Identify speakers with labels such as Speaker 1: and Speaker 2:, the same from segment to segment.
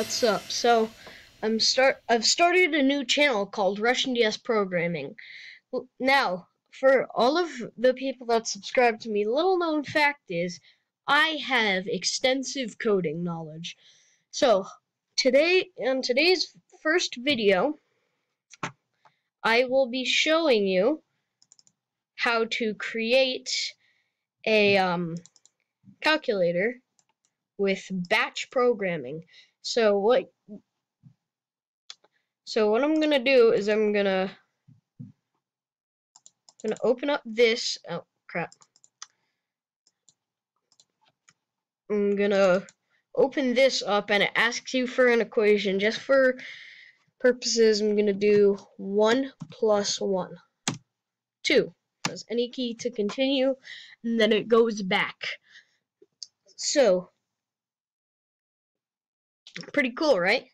Speaker 1: what's up? So I've started a new channel called Russian DS Programming. Now, for all of the people that subscribe to me, little known fact is I have extensive coding knowledge. So, in today's first video, I will be showing you how to create a calculator with batch programming. So what I'm gonna do is I'm gonna open up this. Oh crap! I'm gonna open this up, and it asks you for an equation. Just for purposes, I'm gonna do 1 plus 1, 2. Press any key to continue, and then it goes back. So pretty cool, right?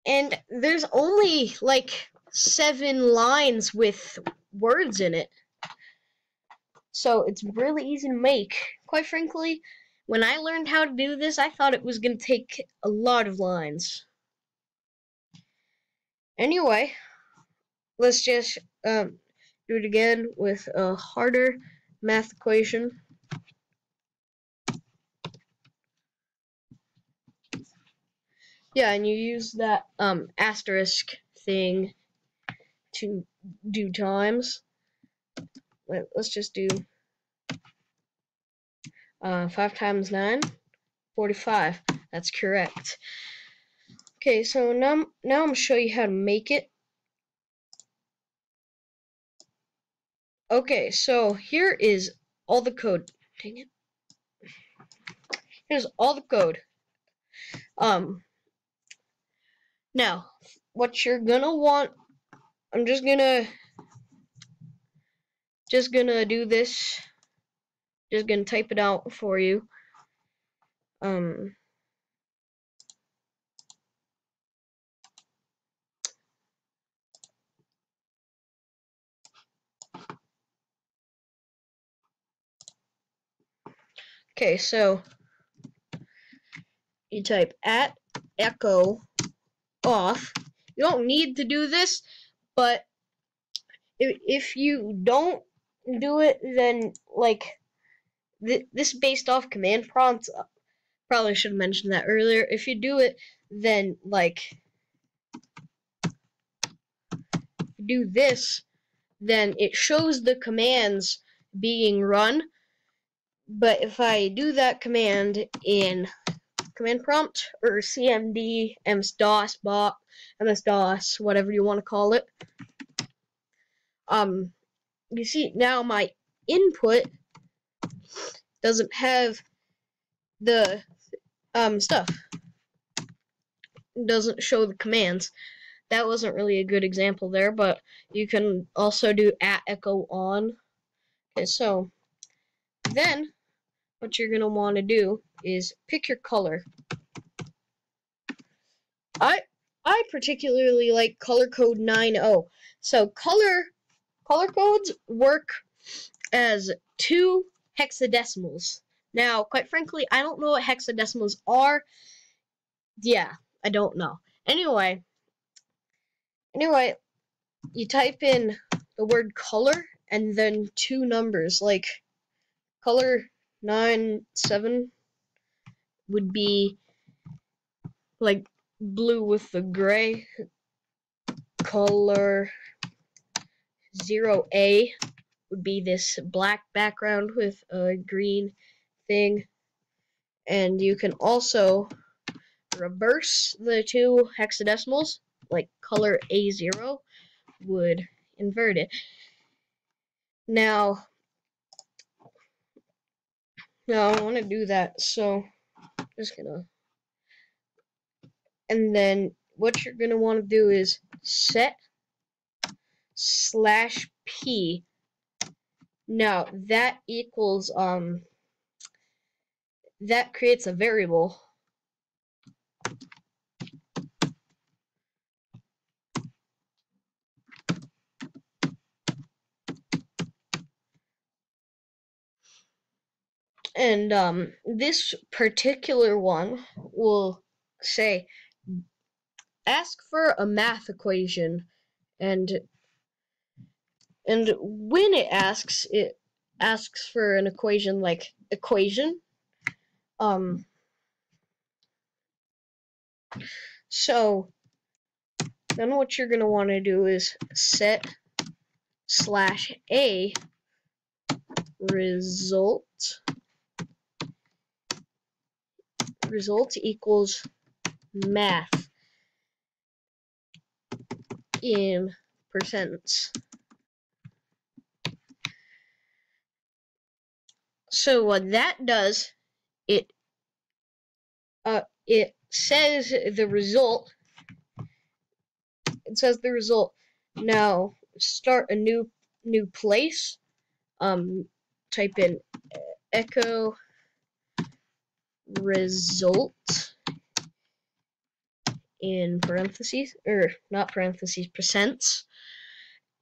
Speaker 1: And there's only like 7 lines with words in it. So it's really easy to make. Quite frankly, when I learned how to do this, I thought it was going to take a lot of lines. Anyway, let's just do it again with a harder math equation. Yeah, and you use that asterisk thing to do times. Let's just do 5 times 9, 45. That's correct. Okay, so now I'm going to show you how to make it. Okay, so here is all the code. Dang it. Here's all the code. Now, what you're gonna want, I'm just gonna do this. Just gonna type it out for you. Okay, so you type at echo off. You don't need to do this, but if you don't do it, then like this based off command prompts. Probably should have mentioned that earlier. If you do it, then like do this, then it shows the commands being run. But if I do that command in command prompt or cmd, ms-dos, bot, ms-dos, whatever you want to call it, you see now my input doesn't have the stuff. It doesn't show the commands. That wasn't really a good example there, but you can also do at echo on. Okay, so then what you're gonna want to do is pick your color. I particularly like color code 9.0. So color codes work as 2 hexadecimals. Now, quite frankly, I don't know what hexadecimals are. Yeah, I don't know. Anyway, you type in the word color and then 2 numbers, like color 9.7 would be like blue with the gray. Color 0A would be this black background with a green thing. And you can also reverse the 2 hexadecimals, like color A0 would invert it. Now I want to do that, so I'm just gonna, and then what you're gonna want to do is set /p. Now that equals that creates a variable. And this particular one will say, ask for a math equation, and when it asks for an equation like equation. So then what you're gonna want to do is set /a result equals math in percents. So what that does, it says the result. It says the result. Now start a new place. Type in echo result in parentheses, or not parentheses, percents,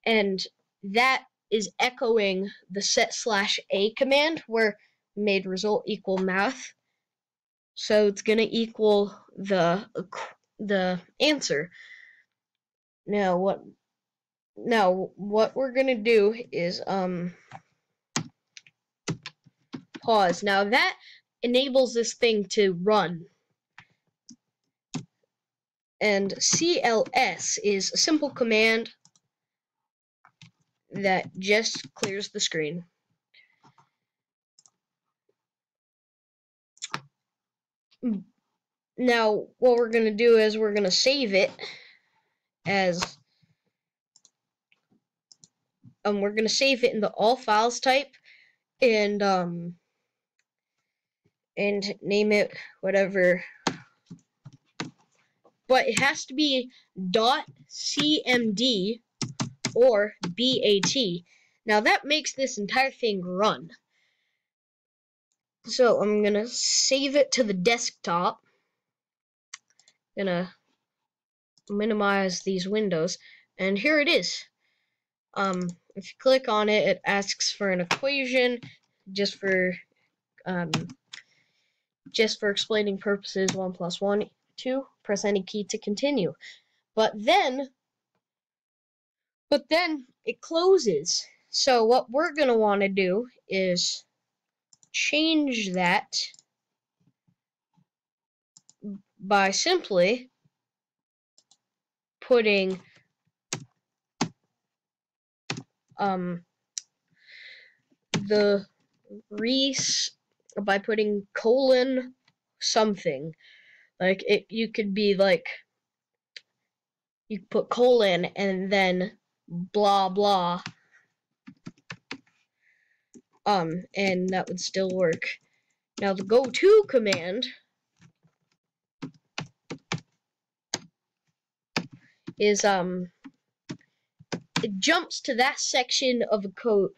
Speaker 1: and that is echoing the set/a command where we made result equal math. So it's gonna equal the answer. Now what we're gonna do is pause. Now that enables this thing to run. And CLS is a simple command that just clears the screen. Now what we're gonna do is we're gonna save it as we're gonna save it in the all files type, and name it whatever, but it has to be .cmd or BAT. Now that makes this entire thing run. So I'm gonna save it to the desktop. Gonna minimize these windows, and here it is. If you click on it, it asks for an equation, just for explaining purposes. 1 + 1 = 2. Press any key to continue. But then it closes. So what we're gonna want to do is change that by simply putting by putting colon something. Like you could be like, you could put colon and then blah blah, and that would still work. Now the go-to command is it jumps to that section of code.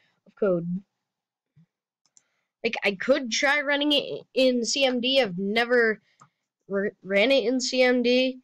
Speaker 1: Like, I could try running it in CMD. I've never ran it in CMD.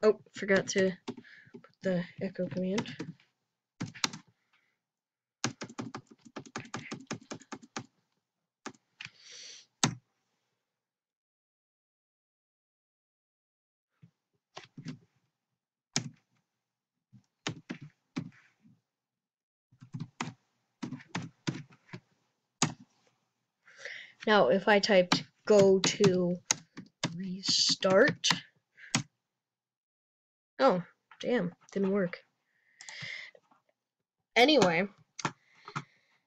Speaker 1: Oh, forgot to put the echo command. Now, if I typed go to restart, oh, damn, didn't work. Anyway,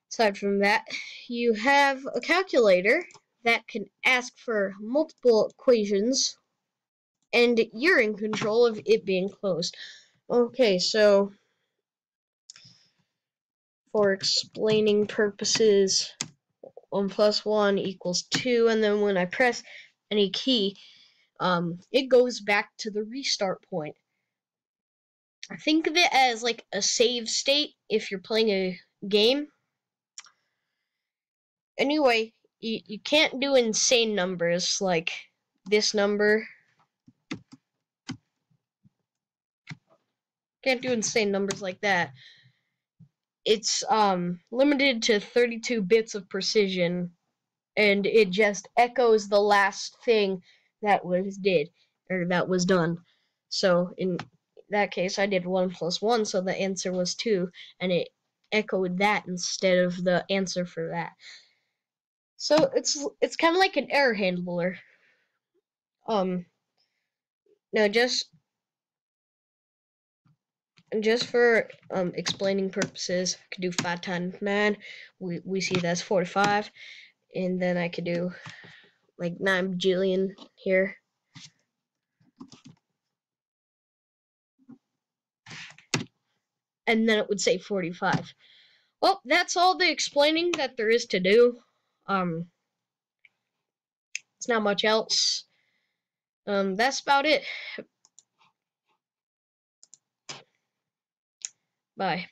Speaker 1: aside from that, you have a calculator that can ask for multiple equations, and you're in control of it being closed. Okay, so for explaining purposes, 1 plus 1 equals 2, and then when I press any key, it goes back to the restart point. Think of it as like a save state if you're playing a game. Anyway, you can't do insane numbers like this number. Can't do insane numbers like that. It's limited to 32 bits of precision, and it just echoes the last thing that was done. So in that case, I did 1 plus 1, so the answer was 2, and it echoed that instead of the answer for that. So it's kind of like an error handler. Now just for explaining purposes, I could do 5 times 9. We see that's 45, and then I could do like 9 bajillion here. And then it would say 45. Well, that's all the explaining that there is to do. It's not much else. That's about it. Bye.